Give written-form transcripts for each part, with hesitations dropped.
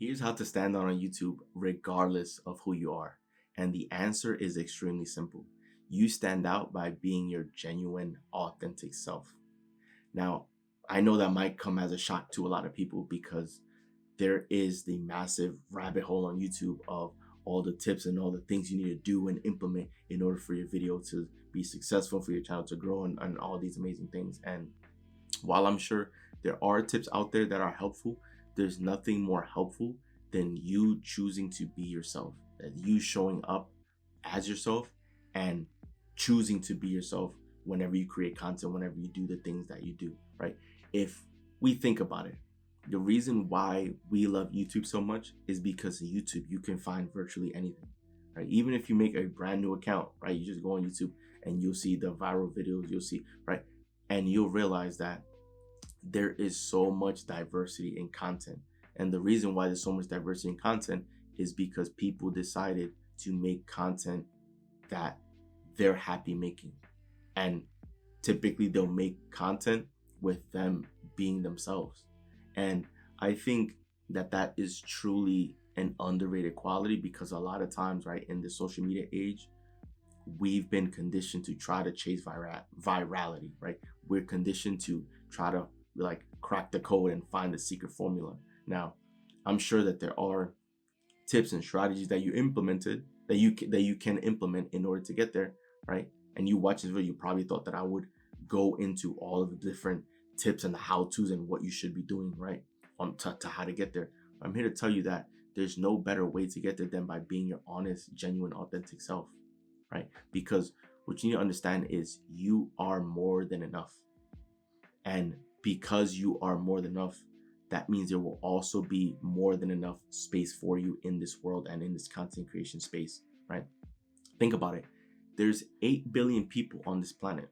Here's how to stand out on YouTube regardless of who you are. And the answer is extremely simple. You stand out by being your genuine, authentic self. Now, I know that might come as a shock to a lot of people because there is the massive rabbit hole on YouTube of all the tips and all the things you need to do and implement in order for your video to be successful, for your channel to grow, and all these amazing things. And while I'm sure there are tips out there that are helpful, there's nothing more helpful than you choosing to be yourself, that you showing up as yourself and choosing to be yourself whenever you create content, whenever you do the things that you do, right? If we think about it, the reason why we love YouTube so much is because in YouTube you can find virtually anything, right? Even if you make a brand new account, right? You just go on YouTube and you'll see the viral videos, you'll see, right? And you'll realize that there is so much diversity in content. And the reason why there's so much diversity in content is because people decided to make content that they're happy making. And typically they'll make content with them being themselves. And I think that that is truly an underrated quality because a lot of times, right, in the social media age, we've been conditioned to try to chase virality, right? We're conditioned to try to like crack the code and find the secret formula. Now, I'm sure that there are tips and strategies that you implemented that you can implement in order to get there, right? And you watch this video, you probably thought that I would go into all of the different tips and the how-tos and what you should be doing, right? To how to get there. I'm here to tell you that there's no better way to get there than by being your honest, genuine, authentic self, right? Because what you need to understand is you are more than enough. And because you are more than enough, that means there will also be more than enough space for you in this world and in this content creation space, right? Think about it. There's 8 billion people on this planet.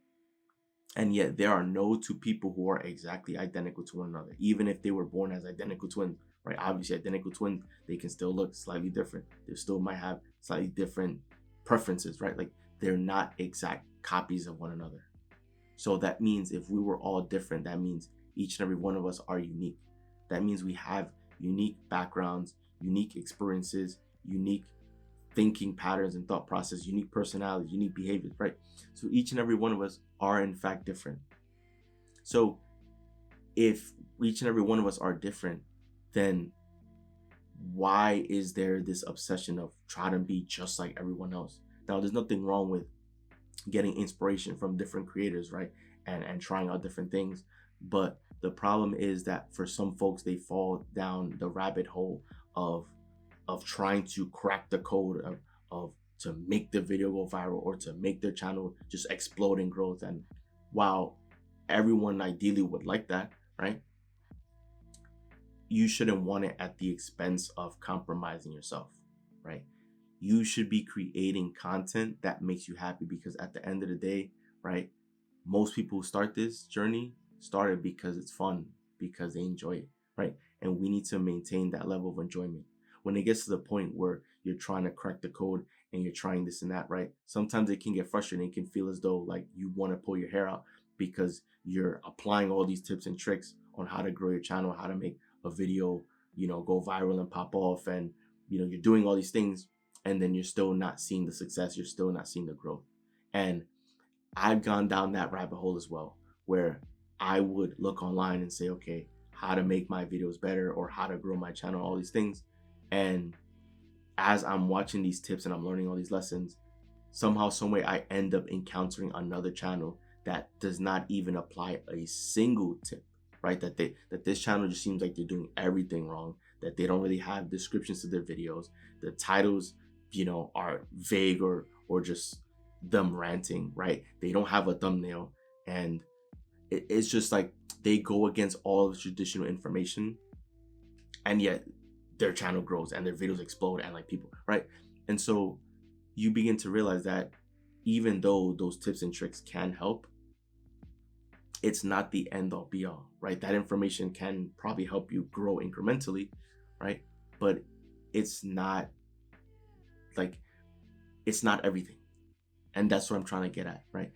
And yet there are no two people who are exactly identical to one another. Even if they were born as identical twins, right? Obviously identical twins, they can still look slightly different. They still might have slightly different preferences, right? Like they're not exact copies of one another. So that means if we were all different, that means each and every one of us are unique. That means we have unique backgrounds, unique experiences, unique thinking patterns and thought process, unique personalities, unique behaviors, right? So each and every one of us are in fact different. So if each and every one of us are different, then why is there this obsession of trying to be just like everyone else? Now, there's nothing wrong with getting inspiration from different creators, right? And trying out different things. But the problem is that for some folks, they fall down the rabbit hole of trying to crack the code of to make the video go viral or to make their channel just explode in growth. And while everyone ideally would like that, right? You shouldn't want it at the expense of compromising yourself, right? You should be creating content that makes you happy because at the end of the day, right? Most people who start this journey started because it's fun, because they enjoy it, right? And we need to maintain that level of enjoyment. When it gets to the point where you're trying to crack the code and you're trying this and that, right? Sometimes it can get frustrating. It can feel as though like you want to pull your hair out because you're applying all these tips and tricks on how to grow your channel, how to make a video, go viral and pop off. And, you're doing all these things and then you're still not seeing the success. You're still not seeing the growth. And I've gone down that rabbit hole as well, where I would look online and say, okay, how to make my videos better or how to grow my channel, all these things. And as I'm watching these tips and I'm learning all these lessons, somehow, some way, I end up encountering another channel that does not even apply a single tip, right? That this channel just seems like they're doing everything wrong, that they don't really have descriptions to their videos. The titles, are vague or just them ranting, right? They don't have a thumbnail. And it's just like they go against all of the traditional information. And yet their channel grows and their videos explode and like people, right? And so you begin to realize that even though those tips and tricks can help, it's not the end all be all, right? That information can probably help you grow incrementally, right? But it's not everything. And that's what I'm trying to get at, right?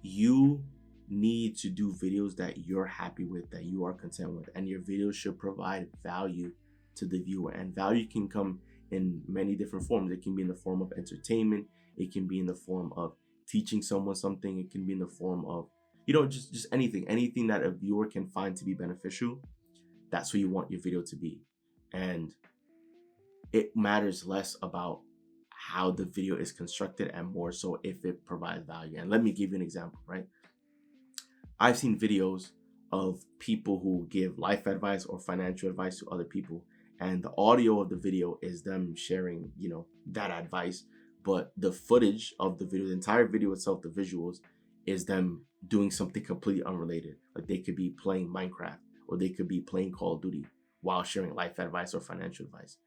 You need to do videos that you're happy with, that you are content with, and your videos should provide value to the viewer. And value can come in many different forms. It can be in the form of entertainment, it can be in the form of teaching someone something, it can be in the form of, just anything that a viewer can find to be beneficial. That's what you want your video to be. And it matters less about how the video is constructed and more so if it provides value. And let me give you an example, right? I've seen videos of people who give life advice or financial advice to other people, and the audio of the video is them sharing, that advice, but the footage of the video, the entire video itself, the visuals, is them doing something completely unrelated. Like they could be playing Minecraft or they could be playing Call of Duty while sharing life advice or financial advice.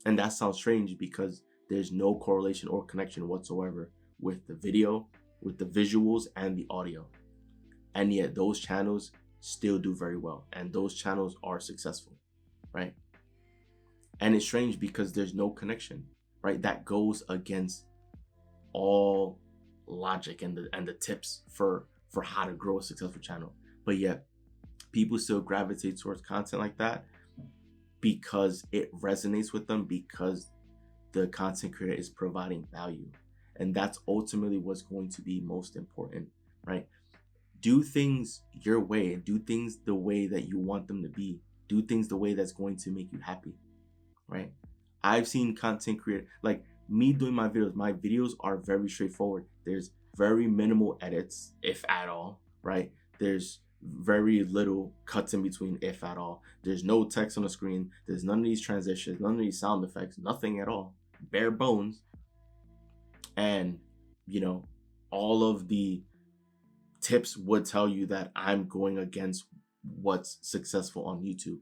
And that sounds strange because there's no correlation or connection whatsoever with the video, with the visuals, and the audio. And yet those channels still do very well. And those channels are successful, right? And it's strange because there's no connection, right? That goes against all logic and the tips for how to grow a successful channel. But yet people still gravitate towards content like that because it resonates with them, because the content creator is providing value. And that's ultimately what's going to be most important, right? Do things your way and do things the way that you want them to be. Do things the way that's going to make you happy, right? I've seen content creators, like me doing my videos are very straightforward. There's very minimal edits, if at all, right? There's very little cuts in between, if at all. There's no text on the screen. There's none of these transitions, none of these sound effects, nothing at all. Bare bones. And, all of the tips would tell you that I'm going against what's successful on YouTube.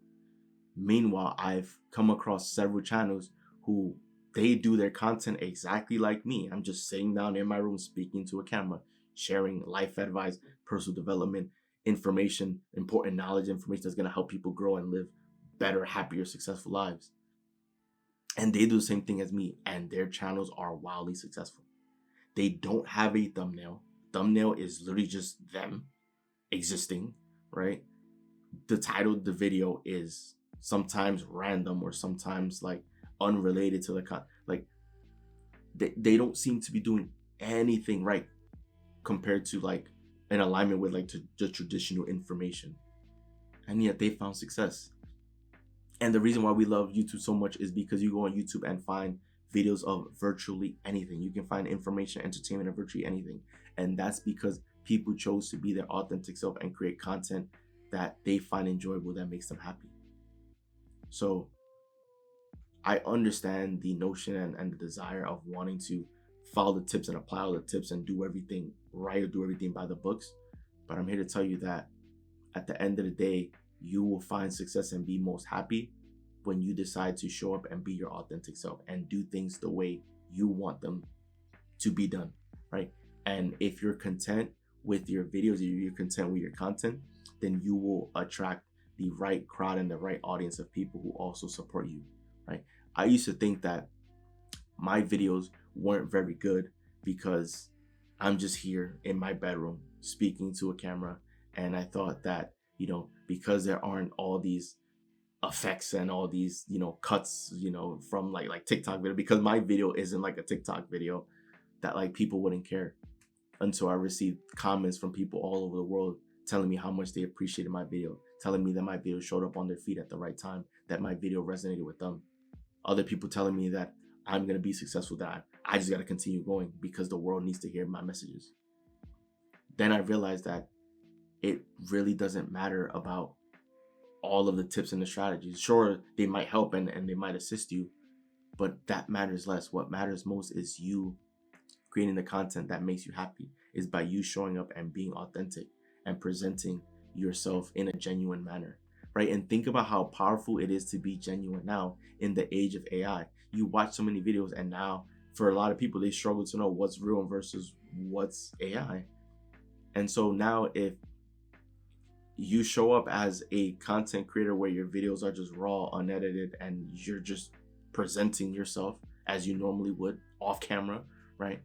Meanwhile, I've come across several channels who they do their content exactly like me. I'm just sitting down in my room speaking to a camera, sharing life advice, personal development, information, important knowledge, information that's going to help people grow and live better, happier, successful lives. And they do the same thing as me, and their channels are wildly successful. They don't have a thumbnail. Thumbnail is literally just them existing, right? The title of the video is sometimes random or sometimes like unrelated to the content. Like they don't seem to be doing anything right compared to like in alignment with like the traditional information. And yet they found success. And the reason why we love YouTube so much is because you go on YouTube and find videos of virtually anything. You can find information, entertainment, and virtually anything. And that's because people chose to be their authentic self and create content that they find enjoyable, that makes them happy. So I understand the notion and the desire of wanting to follow the tips and apply all the tips and do everything right or do everything by the books. But I'm here to tell you that at the end of the day, you will find success and be most happy when you decide to show up and be your authentic self and do things the way you want them to be done, right? And if you're content with your videos, if you're content with your content, then you will attract the right crowd and the right audience of people who also support you, right? I used to think that my videos weren't very good because I'm just here in my bedroom speaking to a camera, and I thought that, because there aren't all these effects and all these, cuts, from like TikTok video, because my video isn't like a TikTok video, that like people wouldn't care, until I received comments from people all over the world telling me how much they appreciated my video, telling me that my video showed up on their feed at the right time, that my video resonated with them. Other people telling me that I'm going to be successful, that I just got to continue going because the world needs to hear my messages. Then I realized that it really doesn't matter about all of the tips and the strategies. Sure, they might help and they might assist you, but that matters less. What matters most is you creating the content that makes you happy, is by you showing up and being authentic and presenting yourself in a genuine manner, right? And think about how powerful it is to be genuine now in the age of AI. You watch so many videos, and now for a lot of people, they struggle to know what's real versus what's AI. And so now if you show up as a content creator where your videos are just raw, unedited, and you're just presenting yourself as you normally would off camera, right?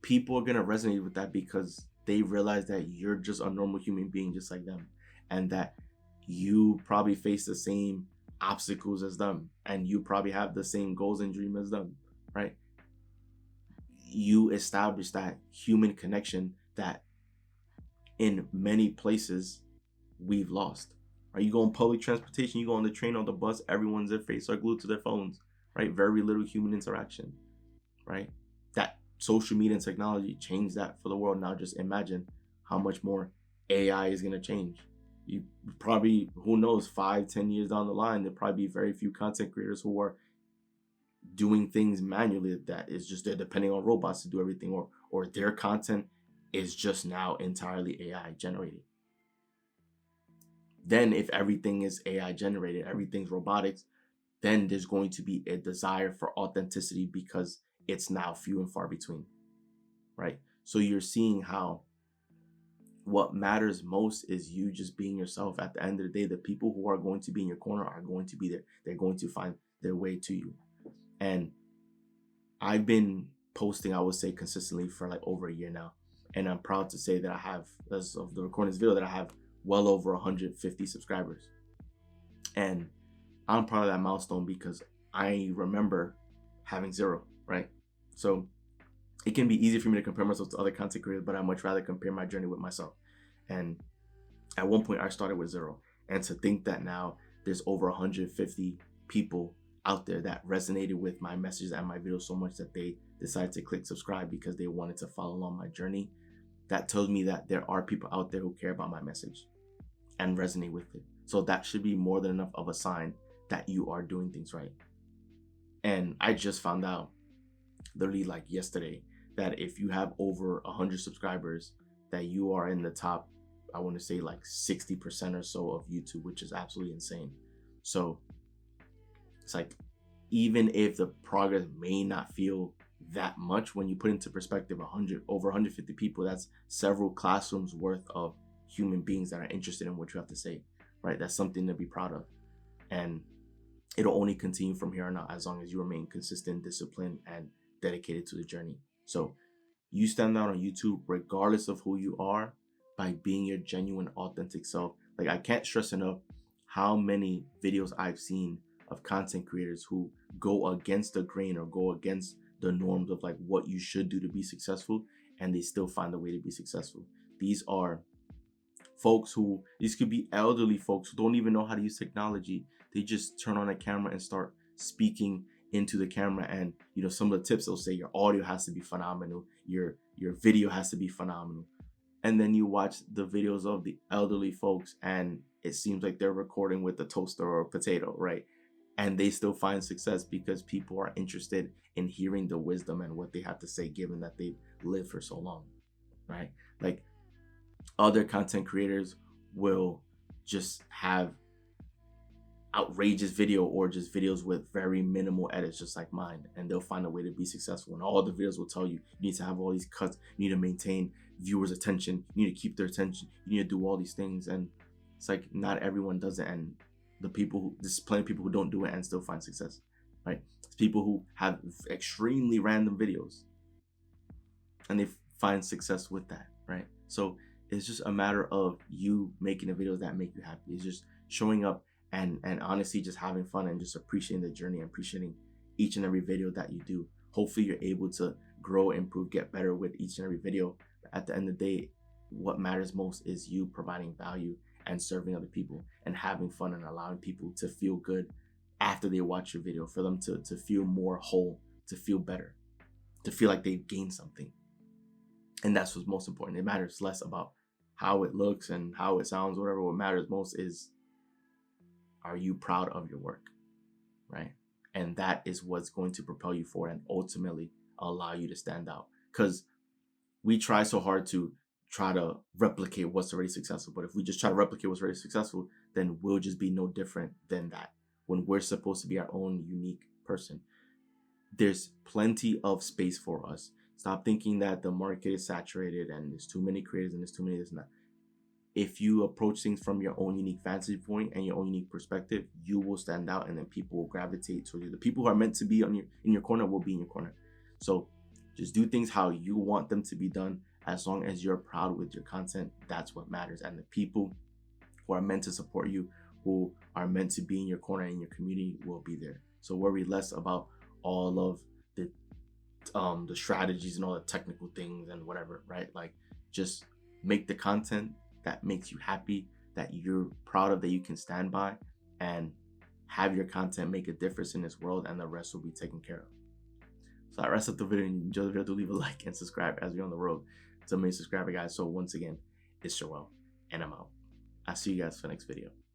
People are going to resonate with that because they realize that you're just a normal human being just like them, and that you probably face the same obstacles as them, and you probably have the same goals and dream as them, right? You establish that human connection that in many places we've lost. Right? You go on public transportation, you go on the train or the bus, everyone's their face are glued to their phones, right? Very little human interaction, right? That social media and technology changed that for the world. Now just imagine how much more AI is gonna change. You probably, who knows, 5, 10 years down the line, there'll probably be very few content creators who are doing things manually, that is just they're depending on robots to do everything, or their content is just now entirely AI generated. Then if everything is AI generated, everything's robotics, then there's going to be a desire for authenticity because it's now few and far between, right? So you're seeing how what matters most is you just being yourself. At the end of the day, the people who are going to be in your corner are going to be there. They're going to find their way to you. And I've been posting, I would say, consistently for like over a year now. And I'm proud to say that I have, as of the recording this video, that I have well over 150 subscribers. And I'm proud of that milestone because I remember having 0, right? So it can be easy for me to compare myself to other content creators, but I much rather compare my journey with myself. And at one point I started with 0. And to think that now there's over 150 people out there that resonated with my messages and my videos so much that they decided to click subscribe because they wanted to follow along my journey, that tells me that there are people out there who care about my message and resonate with it. So that should be more than enough of a sign that you are doing things right. And I just found out literally like yesterday that if you have over 100 subscribers, that you are in the top, I want to say like 60% or so of YouTube, which is absolutely insane. So it's like, even if the progress may not feel that much, when you put into perspective over 150 people, that's several classrooms worth of human beings that are interested in what you have to say, right? That's something to be proud of. And it'll only continue from here on out as long as you remain consistent, disciplined, and dedicated to the journey. So you stand out on YouTube regardless of who you are by being your genuine, authentic self. Like, I can't stress enough how many videos I've seen of content creators who go against the grain or go against the norms of like what you should do to be successful, and they still find a way to be successful. These are folks who, these could be elderly folks who don't even know how to use technology. They just turn on a camera and start speaking into the camera. And you know, some of the tips they'll say, your audio has to be phenomenal, your video has to be phenomenal. And then you watch the videos of the elderly folks and it seems like they're recording with a toaster or a potato, right? And they still find success because people are interested in hearing the wisdom and what they have to say, given that they've lived for so long, right? Like, other content creators will just have outrageous video or just videos with very minimal edits, just like mine, and they'll find a way to be successful. And all the videos will tell you, you need to have all these cuts, you need to maintain viewers' attention, you need to keep their attention, you need to do all these things. And it's like, not everyone does it. And there's plenty of people who don't do it and still find success, right? It's people who have extremely random videos and they find success with that, right? So it's just a matter of you making the videos that make you happy. It's just showing up and honestly just having fun and just appreciating the journey and appreciating each and every video that you do. Hopefully you're able to grow, improve, get better with each and every video. At the end of the day, what matters most is you providing value and serving other people and having fun and allowing people to feel good after they watch your video, for them to feel more whole, to feel better, to feel like they've gained something. And that's what's most important. It matters less about how it looks and how it sounds, whatever. What matters most is, are you proud of your work, right? And that is what's going to propel you forward and ultimately allow you to stand out. Because we try so hard to try to replicate what's already successful. But if we just try to replicate what's already successful, then we'll just be no different than that, when we're supposed to be our own unique person. There's plenty of space for us. Stop thinking that the market is saturated and there's too many creators and there's too many this and that. If you approach things from your own unique vantage point and your own unique perspective, you will stand out, and then people will gravitate towards you. The people who are meant to be in your corner will be in your corner. So just do things how you want them to be done. As long as you're proud with your content, that's what matters. And the people who are meant to support you who are meant to be in your corner and in your community will be there. So worry less about all of the strategies and all the technical things and whatever, right? Like, just make the content that makes you happy, that you're proud of, that you can stand by, and have your content make a difference in this world, and the rest will be taken care of. So I rest up the video. And enjoy the video. Do leave a like and subscribe as we're on the road to a million subscriber, guys. So once again, it's Joel, and I'm out. I'll see you guys for the next video.